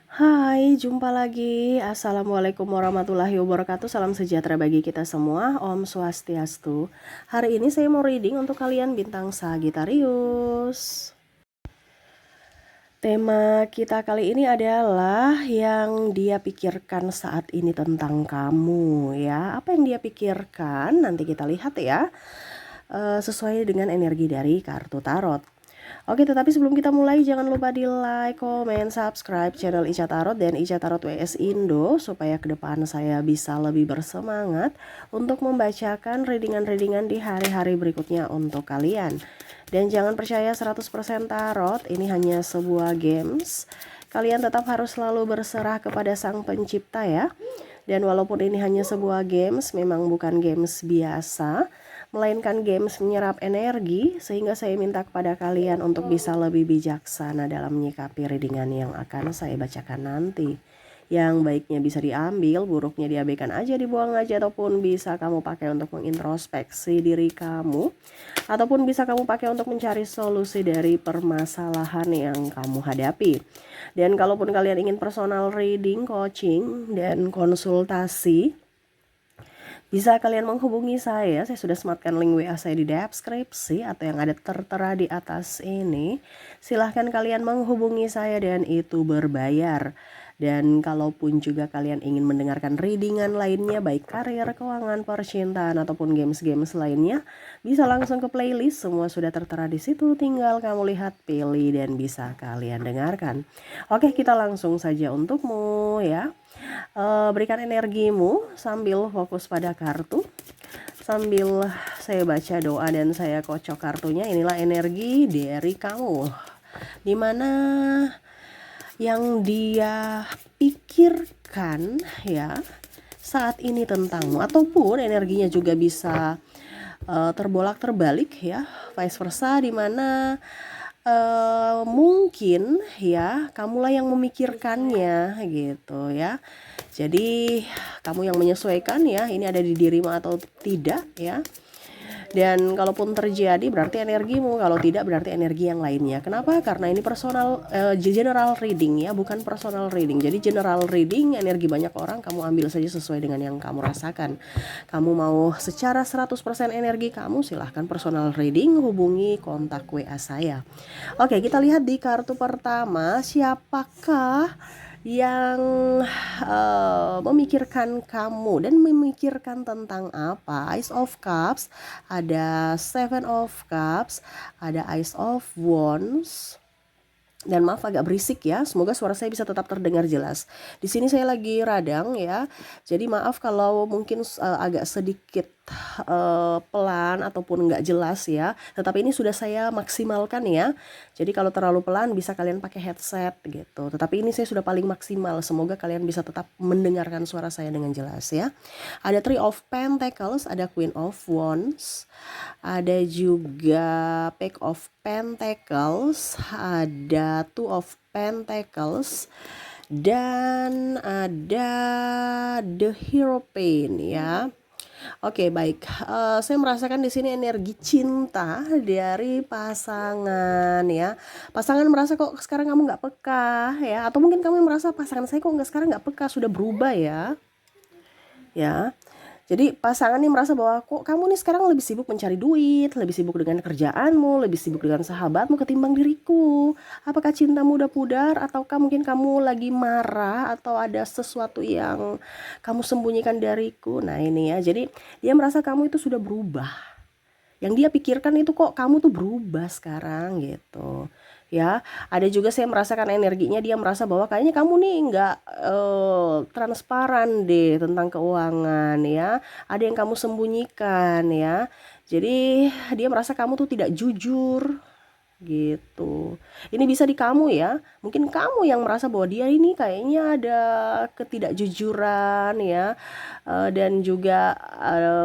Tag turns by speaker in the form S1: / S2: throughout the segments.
S1: Hai, jumpa lagi. Assalamualaikum warahmatullahi wabarakatuh. Salam sejahtera bagi kita semua. Om Swastiastu. Hari ini saya mau reading untuk kalian bintang Sagittarius. Tema kita kali ini adalah yang dia pikirkan saat ini tentang kamu ya. Apa yang dia pikirkan? Nanti kita lihat ya. Sesuai dengan energi dari kartu tarot. Oke, tetapi sebelum kita mulai jangan lupa di like, komen, subscribe channel Ica Tarot dan Ica Tarot WS Indo supaya ke depan saya bisa lebih bersemangat untuk membacakan readingan-readingan di hari-hari berikutnya untuk kalian. Dan jangan percaya 100% tarot, ini hanya sebuah games. Kalian tetap harus selalu berserah kepada Sang Pencipta ya. Dan walaupun ini hanya sebuah games, memang bukan games biasa, melainkan games menyerap energi, sehingga saya minta kepada kalian untuk bisa lebih bijaksana dalam menyikapi readingan yang akan saya bacakan nanti. Yang baiknya bisa diambil, buruknya diabaikan aja, dibuang aja, ataupun bisa kamu pakai untuk mengintrospeksi diri kamu, ataupun bisa kamu pakai untuk mencari solusi dari permasalahan yang kamu hadapi. Dan kalaupun kalian ingin personal reading, coaching, dan konsultasi, bisa kalian menghubungi saya sudah sematkan link WA saya di deskripsi atau yang ada tertera di atas ini. Silahkan kalian menghubungi saya dan itu berbayar. Dan kalaupun juga kalian ingin mendengarkan readingan lainnya, baik karir, keuangan, percintaan, ataupun games-games lainnya, bisa langsung ke playlist, semua sudah tertera di situ, tinggal kamu lihat, pilih, dan bisa kalian dengarkan. Oke, kita langsung saja untukmu ya. Berikan energimu sambil fokus pada kartu. Sambil saya baca doa dan saya kocok kartunya, inilah energi dari kamu. Dimana yang dia pikirkan ya saat ini tentangmu, ataupun energinya juga bisa terbolak terbalik ya, vice versa, dimana mungkin ya kamulah yang memikirkannya gitu ya. Jadi kamu yang menyesuaikan ya, ini ada di dirimu atau tidak ya. Dan kalaupun terjadi berarti energimu, kalau tidak berarti energi yang lainnya. Kenapa? Karena ini personal general reading ya, bukan personal reading. Jadi general reading, energi banyak orang, kamu ambil saja sesuai dengan yang kamu rasakan. Kamu mau secara 100% energi kamu, silahkan personal reading, hubungi kontak WA saya. Oke, kita lihat di kartu pertama, siapakah yang memikirkan kamu dan memikirkan tentang apa. Ace of Cups, ada Seven of Cups, ada Ace of Wands. Dan maaf agak berisik ya, semoga suara saya bisa tetap terdengar jelas. Di sini saya lagi radang ya, jadi maaf kalau mungkin agak sedikit pelan ataupun nggak jelas ya. Tetapi ini sudah saya maksimalkan ya. Jadi kalau terlalu pelan bisa kalian pakai headset gitu. Tetapi ini saya sudah paling maksimal. Semoga kalian bisa tetap mendengarkan suara saya dengan jelas ya. Ada Three of Pentacles, ada Queen of Wands, ada juga Pack of Pentacles, ada Two of Pentacles, dan ada The Hierophant ya. Oke, baik. Saya merasakan di sini energi cinta dari pasangan ya. Pasangan merasa kok sekarang kamu nggak peka ya, atau mungkin kamu merasa pasangan saya kok sekarang nggak peka, sudah berubah ya. Ya. Jadi pasangan nih merasa bahwa kok kamu nih sekarang lebih sibuk mencari duit, lebih sibuk dengan kerjaanmu, lebih sibuk dengan sahabatmu ketimbang diriku. Apakah cintamu udah pudar, ataukah mungkin kamu lagi marah atau ada sesuatu yang kamu sembunyikan dariku? Nah ini ya, jadi dia merasa kamu itu sudah berubah. Yang dia pikirkan itu kok kamu tuh berubah sekarang gitu. Ya, ada juga saya merasakan energinya, dia merasa bahwa kayaknya kamu nih nggak transparan deh tentang keuangan ya. Ada yang kamu sembunyikan ya. Jadi dia merasa kamu tuh tidak jujur gitu. Ini bisa di kamu ya. Mungkin kamu yang merasa bahwa dia ini kayaknya ada ketidakjujuran ya. Dan juga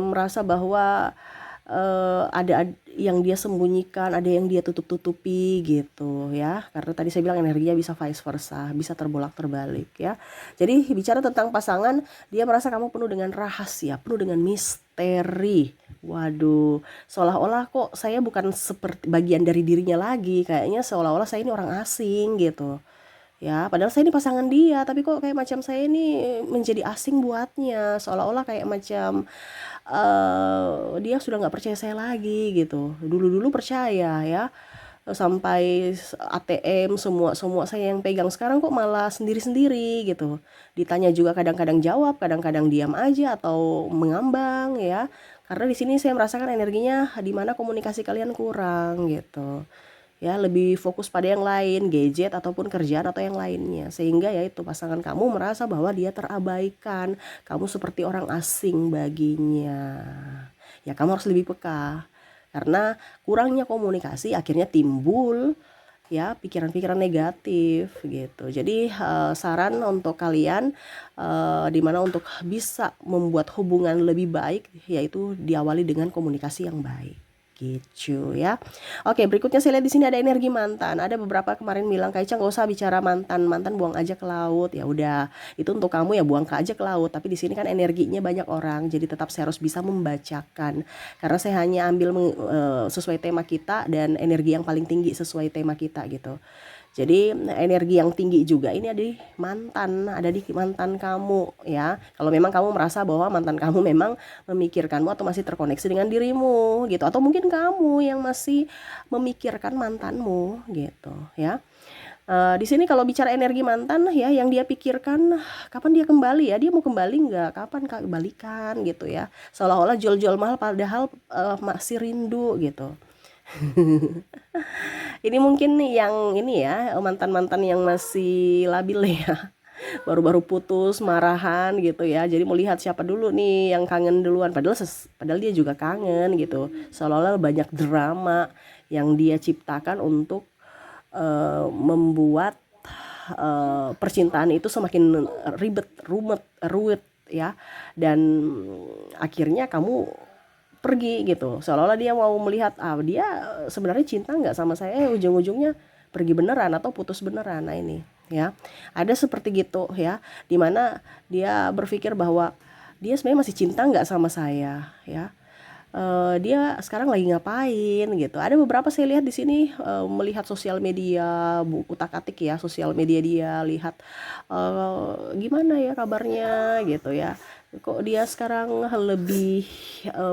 S1: merasa bahwa ada yang dia sembunyikan, ada yang dia tutup-tutupi gitu ya. Karena tadi saya bilang energinya bisa vice versa, bisa terbolak terbalik ya. Jadi bicara tentang pasangan, dia merasa kamu penuh dengan rahasia, penuh dengan misteri. Waduh, seolah-olah kok saya bukan seperti bagian dari dirinya lagi, kayaknya seolah-olah saya ini orang asing gitu Ya, padahal saya ini pasangan dia, tapi kok kayak macam saya ini menjadi asing buatnya, seolah-olah kayak macam dia sudah nggak percaya saya lagi gitu. Dulu-dulu percaya ya, sampai ATM semua semua saya yang pegang, sekarang kok malah sendiri-sendiri gitu. Ditanya juga kadang-kadang jawab, kadang-kadang diam aja atau mengambang ya. Karena di sini saya merasakan energinya di mana komunikasi kalian kurang gitu. Ya, lebih fokus pada yang lain, gadget ataupun kerjaan atau yang lainnya. Sehingga ya itu pasangan kamu merasa bahwa dia terabaikan, kamu seperti orang asing baginya. Ya, kamu harus lebih peka. Karena kurangnya komunikasi akhirnya timbul ya pikiran-pikiran negatif gitu. Jadi saran untuk kalian dimana untuk bisa membuat hubungan lebih baik yaitu diawali dengan komunikasi yang baik gitu ya. Oke, berikutnya saya lihat di sini ada energi mantan. Ada beberapa kemarin bilang Kak Ica nggak usah bicara mantan, mantan buang aja ke laut. Ya udah, itu untuk kamu ya buang ke aja ke laut. Tapi di sini kan energinya banyak orang, jadi tetap saya harus bisa membacakan. Karena saya hanya ambil sesuai tema kita dan energi yang paling tinggi sesuai tema kita gitu. Jadi energi yang tinggi juga ini ada di mantan kamu ya. Kalau memang kamu merasa bahwa mantan kamu memang memikirkanmu atau masih terkoneksi dengan dirimu gitu, atau mungkin kamu yang masih memikirkan mantanmu gitu ya. Di sini kalau bicara energi mantan ya, yang dia pikirkan kapan dia kembali ya, dia mau kembali nggak, kapan Kak balikan gitu ya. Seolah-olah jual-jual mahal padahal masih rindu gitu. Ini mungkin yang ini ya, mantan-mantan yang masih labil ya. Baru-baru putus, marahan gitu ya. Jadi mau lihat siapa dulu nih yang kangen duluan. Padahal dia juga kangen gitu. Seolah-olah banyak drama yang dia ciptakan untuk membuat percintaan itu semakin ribet, ruwet ya. Dan akhirnya kamu pergi gitu, seolah-olah dia mau melihat dia sebenarnya cinta nggak sama saya, ujung-ujungnya pergi beneran atau putus beneran. Nah ini ya, ada seperti gitu ya, dimana dia berpikir bahwa dia sebenarnya masih cinta nggak sama saya ya. Dia sekarang lagi ngapain gitu. Ada beberapa saya lihat di sini melihat sosial media, utak-atik ya sosial media dia, lihat gimana ya kabarnya gitu ya. Kok dia sekarang lebih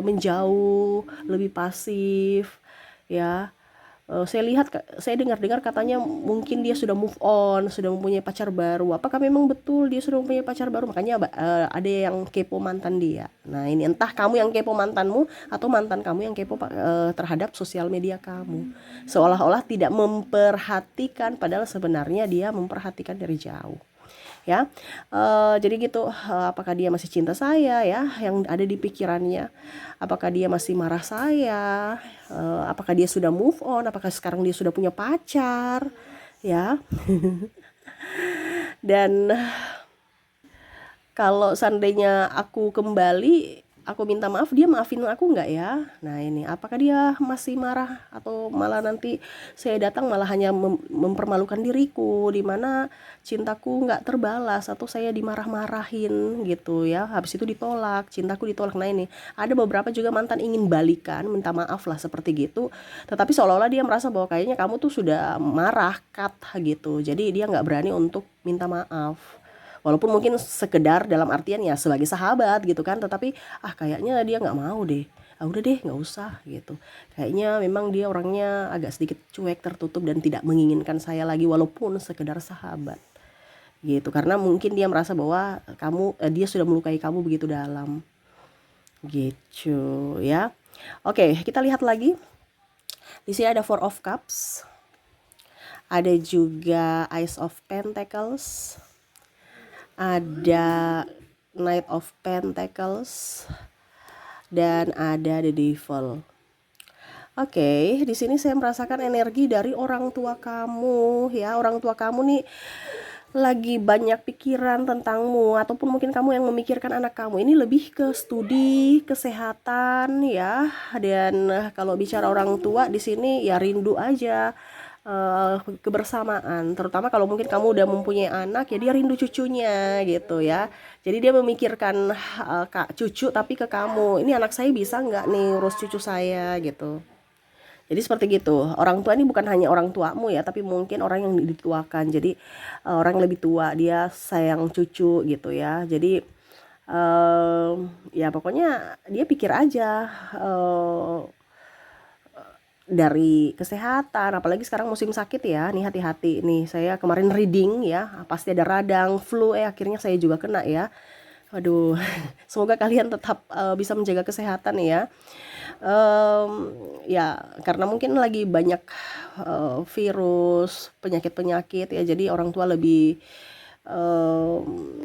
S1: menjauh, lebih pasif ya. Saya dengar-dengar katanya mungkin dia sudah move on, sudah mempunyai pacar baru. Apakah memang betul dia sudah mempunyai pacar baru? Makanya ada yang kepo mantan dia. Nah, ini entah kamu yang kepo mantanmu atau mantan kamu yang kepo terhadap sosial media kamu. Seolah-olah tidak memperhatikan padahal sebenarnya dia memperhatikan dari jauh. Ya, jadi gitu. Apakah dia masih cinta saya ya, yang ada di pikirannya? Apakah dia masih marah saya? Apakah dia sudah move on? Apakah sekarang dia sudah punya pacar? Ya, dan kalau seandainya aku kembali, aku minta maaf, dia maafin aku nggak ya? Nah ini, apakah dia masih marah atau malah nanti saya datang malah hanya mempermalukan diriku, di mana cintaku nggak terbalas atau saya dimarah-marahin gitu ya. Habis itu ditolak, cintaku ditolak. Nah ini, ada beberapa juga mantan ingin balikan, minta maaf lah seperti gitu. Tetapi seolah-olah dia merasa bahwa kayaknya kamu tuh sudah marah, cut gitu. Jadi dia nggak berani untuk minta maaf. Walaupun mungkin sekedar dalam artian ya sebagai sahabat gitu kan, tetapi kayaknya dia nggak mau deh, udah deh nggak usah gitu. Kayaknya memang dia orangnya agak sedikit cuek, tertutup dan tidak menginginkan saya lagi walaupun sekedar sahabat gitu. Karena mungkin dia merasa bahwa dia sudah melukai kamu begitu dalam gitu ya. Oke, kita lihat lagi. Di sini ada Four of Cups, ada juga Ace of Pentacles, ada Knight of Pentacles, dan ada The Devil. Oke, di sini saya merasakan energi dari orang tua kamu ya. Orang tua kamu nih lagi banyak pikiran tentangmu, ataupun mungkin kamu yang memikirkan anak kamu. Ini lebih ke studi, kesehatan ya. Dan kalau bicara orang tua di sini ya rindu aja kebersamaan, terutama kalau mungkin kamu udah mempunyai anak ya, dia rindu cucunya gitu ya. Jadi dia memikirkan cucu tapi ke kamu, ini anak saya bisa nggak nih urus cucu saya gitu. Jadi seperti gitu. Orang tua ini bukan hanya orang tuamu ya, tapi mungkin orang yang dituakan. Jadi orang yang lebih tua, dia sayang cucu gitu ya. Jadi ya pokoknya dia pikir aja dari kesehatan, apalagi sekarang musim sakit ya. Nih hati-hati nih. Saya kemarin reading ya, pasti ada radang, flu, akhirnya saya juga kena ya. Waduh, semoga kalian tetap bisa menjaga kesehatan ya. Ya karena mungkin lagi banyak virus, penyakit-penyakit ya, jadi orang tua lebih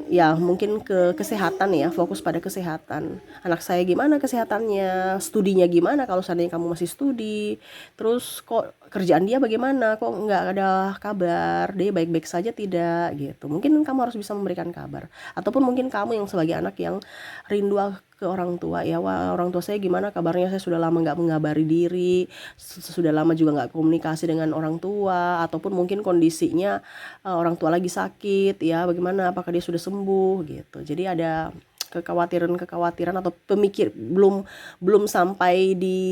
S1: ya mungkin ke kesehatan ya, fokus pada kesehatan. Anak saya gimana kesehatannya, studinya gimana kalau seandainya kamu masih studi, terus kok kerjaan dia bagaimana, kok nggak ada kabar, dia baik-baik saja tidak gitu. Mungkin kamu harus bisa memberikan kabar. Ataupun mungkin kamu yang sebagai anak yang rindu ke orang tua ya, wah orang tua saya gimana kabarnya, saya sudah lama nggak mengabari diri, sudah lama juga nggak komunikasi dengan orang tua, ataupun mungkin kondisinya orang tua lagi sakit ya, bagaimana, apakah dia sudah sembuh gitu. Jadi ada kekhawatiran atau pemikir belum belum sampai di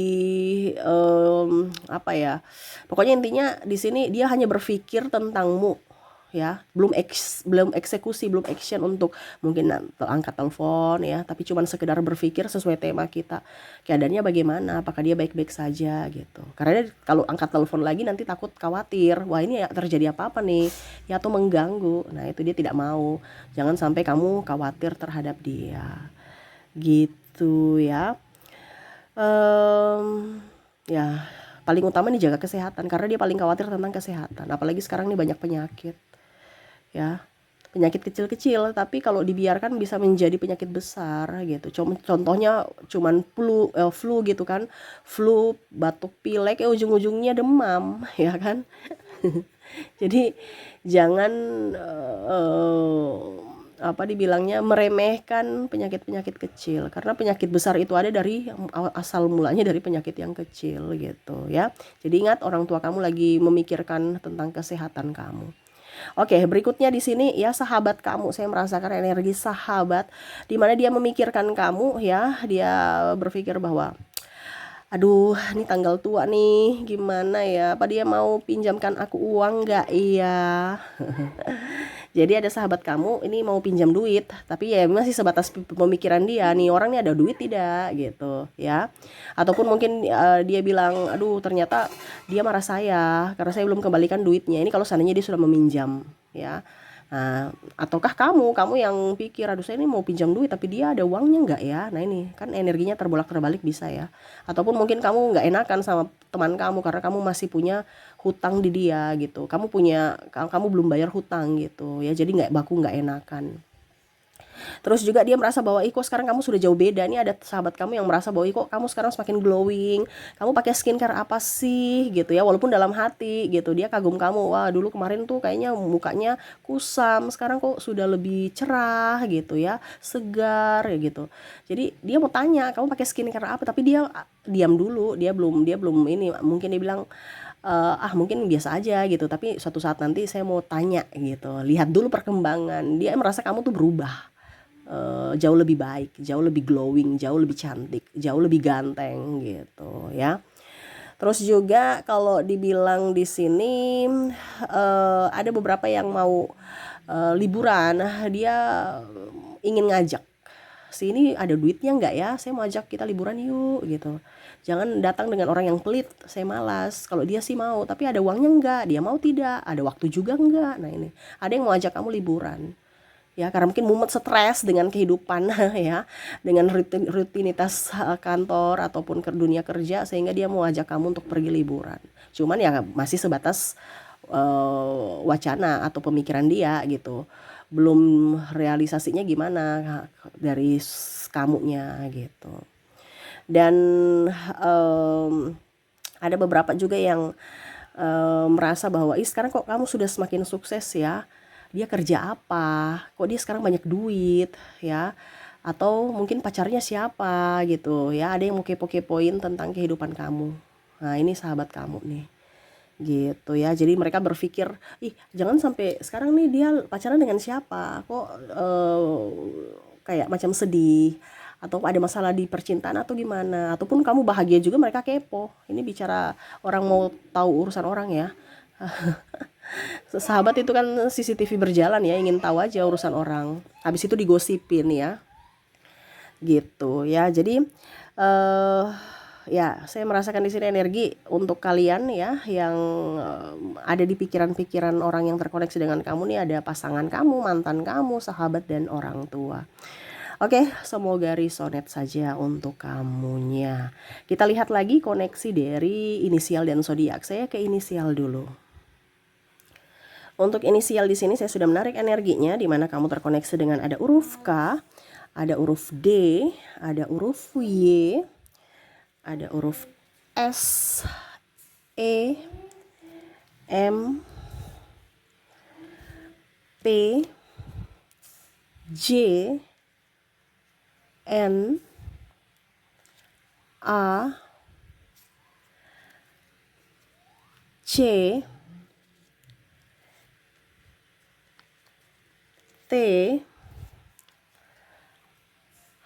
S1: apa ya, pokoknya intinya di sini dia hanya berpikir tentangmu ya, belum eksekusi, belum action untuk mungkin angkat telepon ya, tapi cuman sekedar berpikir sesuai tema kita, keadaannya bagaimana, apakah dia baik-baik saja gitu. Karena dia, kalau angkat telepon lagi nanti takut khawatir, wah ini ya terjadi apa-apa nih ya, atau mengganggu. Nah itu dia tidak mau, jangan sampai kamu khawatir terhadap dia gitu ya. Ya paling utama nih jaga kesehatan, karena dia paling khawatir tentang kesehatan, apalagi sekarang nih banyak penyakit ya, penyakit kecil-kecil tapi kalau dibiarkan bisa menjadi penyakit besar gitu. Contohnya cuman flu gitu kan, flu, batuk pilek, ujung-ujungnya demam ya kan. Jadi jangan apa dibilangnya, meremehkan penyakit-penyakit kecil, karena penyakit besar itu ada dari asal mulanya dari penyakit yang kecil gitu ya. Jadi ingat, orang tua kamu lagi memikirkan tentang kesehatan kamu. Oke, berikutnya di sini ya, sahabat kamu. Saya merasakan energi sahabat di mana dia memikirkan kamu ya. Dia berpikir bahwa aduh, ini tanggal tua nih, gimana ya? Apa dia mau pinjamkan aku uang nggak? Iya. Jadi ada sahabat kamu ini mau pinjam duit, tapi ya masih sebatas pemikiran dia, nih orang nih ada duit tidak gitu ya. Ataupun mungkin dia bilang, aduh ternyata dia marah saya karena saya belum kembalikan duitnya. Ini kalau seandainya dia sudah meminjam ya. Nah, ataukah kamu yang pikir, aduh saya ini mau pinjam duit tapi dia ada uangnya nggak ya. Nah ini kan energinya terbolak-terbalik bisa ya. Ataupun mungkin kamu nggak enakan sama teman kamu karena kamu masih punya hutang di dia gitu. Kamu belum bayar hutang gitu ya, jadi nggak enakan. Terus juga dia merasa bahwa kok sekarang kamu sudah jauh beda. Ini ada sahabat kamu yang merasa bahwa kok kamu sekarang semakin glowing, kamu pakai skincare apa sih gitu ya, walaupun dalam hati gitu dia kagum kamu, wah dulu kemarin tuh kayaknya mukanya kusam, sekarang kok sudah lebih cerah gitu ya, segar ya gitu. Jadi dia mau tanya kamu pakai skincare apa, tapi dia diam dulu, dia belum ini, mungkin dia bilang mungkin biasa aja gitu, tapi suatu saat nanti saya mau tanya gitu, lihat dulu perkembangan. Dia merasa kamu tuh berubah, jauh lebih baik, jauh lebih glowing, jauh lebih cantik, jauh lebih ganteng gitu ya. Terus juga kalau dibilang di sini ada beberapa yang mau liburan, dia ingin ngajak, sini ada duitnya nggak ya, saya mau ajak kita liburan yuk gitu. Jangan datang dengan orang yang pelit, saya malas. Kalau dia sih mau, tapi ada uangnya nggak, dia mau tidak, ada waktu juga nggak. Nah ini ada yang mau ajak kamu liburan ya, karena mungkin mumet stres dengan kehidupan ya, dengan rutinitas kantor ataupun ke dunia kerja, sehingga dia mau ajak kamu untuk pergi liburan. Cuman ya masih sebatas wacana atau pemikiran dia gitu, belum realisasinya gimana dari kamunya gitu. Dan ada beberapa juga yang merasa bahwa sekarang kok kamu sudah semakin sukses ya, dia kerja apa, kok dia sekarang banyak duit ya, atau mungkin pacarnya siapa gitu ya. Ada yang mau kepo-kepoin tentang kehidupan kamu. Nah ini sahabat kamu nih gitu ya. Jadi mereka berpikir, jangan sampai sekarang nih dia pacaran dengan siapa, kok kayak macam sedih, atau ada masalah di percintaan atau gimana, ataupun kamu bahagia juga mereka kepo. Ini bicara orang mau tahu urusan orang ya. Sahabat itu kan CCTV berjalan ya, ingin tahu aja urusan orang. Habis itu digosipin ya. Gitu ya. Jadi eh ya, saya merasakan di sini energi untuk kalian ya yang ada di pikiran-pikiran orang yang terkoneksi dengan kamu nih, ada pasangan kamu, mantan kamu, sahabat dan orang tua. Oke, semoga resonate saja untuk kamunya. Kita lihat lagi koneksi dari inisial dan zodiak. Saya ke inisial dulu. Untuk inisial di sini saya sudah menarik energinya, di mana kamu terkoneksi dengan ada huruf K, ada huruf D, ada huruf Y, ada huruf S, E, M, P, J, N, A, C, T,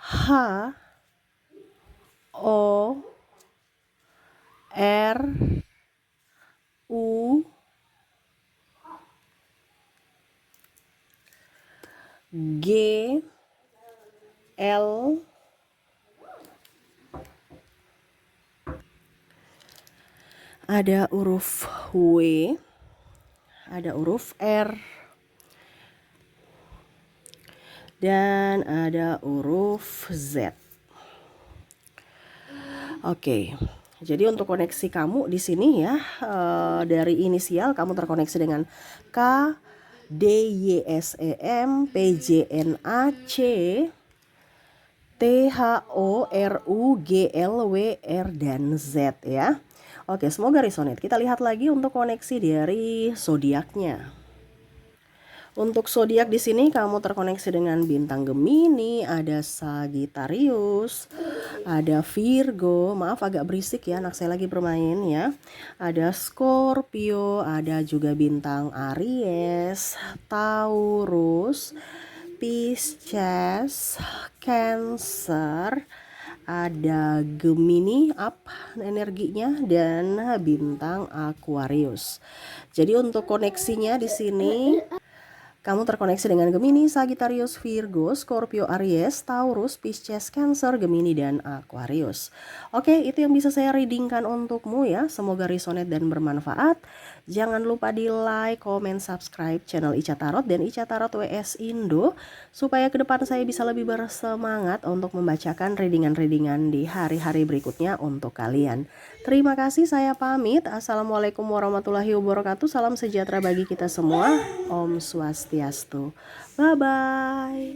S1: H, O, R, U, G, L, ada huruf W, ada huruf R, dan ada huruf Z. Oke. Jadi untuk koneksi kamu di sini ya, dari inisial kamu terkoneksi dengan K, D, Y, S, E, M, P, J, N, A, C, T, H, O, R, U, G, L, W, R, dan Z ya. Oke, semoga resonate. Kita lihat lagi untuk koneksi dari zodiaknya. Untuk zodiak di sini kamu terkoneksi dengan bintang Gemini, ada Sagittarius, ada Virgo. Maaf agak berisik ya, anak saya lagi bermain ya. Ada Scorpio, ada juga bintang Aries, Taurus, Pisces, Cancer, ada Gemini up energinya, dan bintang Aquarius. Jadi untuk koneksinya di sini kamu terkoneksi dengan Gemini, Sagittarius, Virgo, Scorpio, Aries, Taurus, Pisces, Cancer, Gemini, dan Aquarius. Oke, itu yang bisa saya readingkan untukmu ya. Semoga resonate dan bermanfaat. Jangan lupa di like, comment, subscribe channel Ica Tarot dan Ica Tarot WS Indo, supaya ke depan saya bisa lebih bersemangat untuk membacakan readingan-readingan di hari-hari berikutnya untuk kalian. Terima kasih, saya pamit. Assalamualaikum warahmatullahi wabarakatuh. Salam sejahtera bagi kita semua. Om Swastiastu. Bye-bye.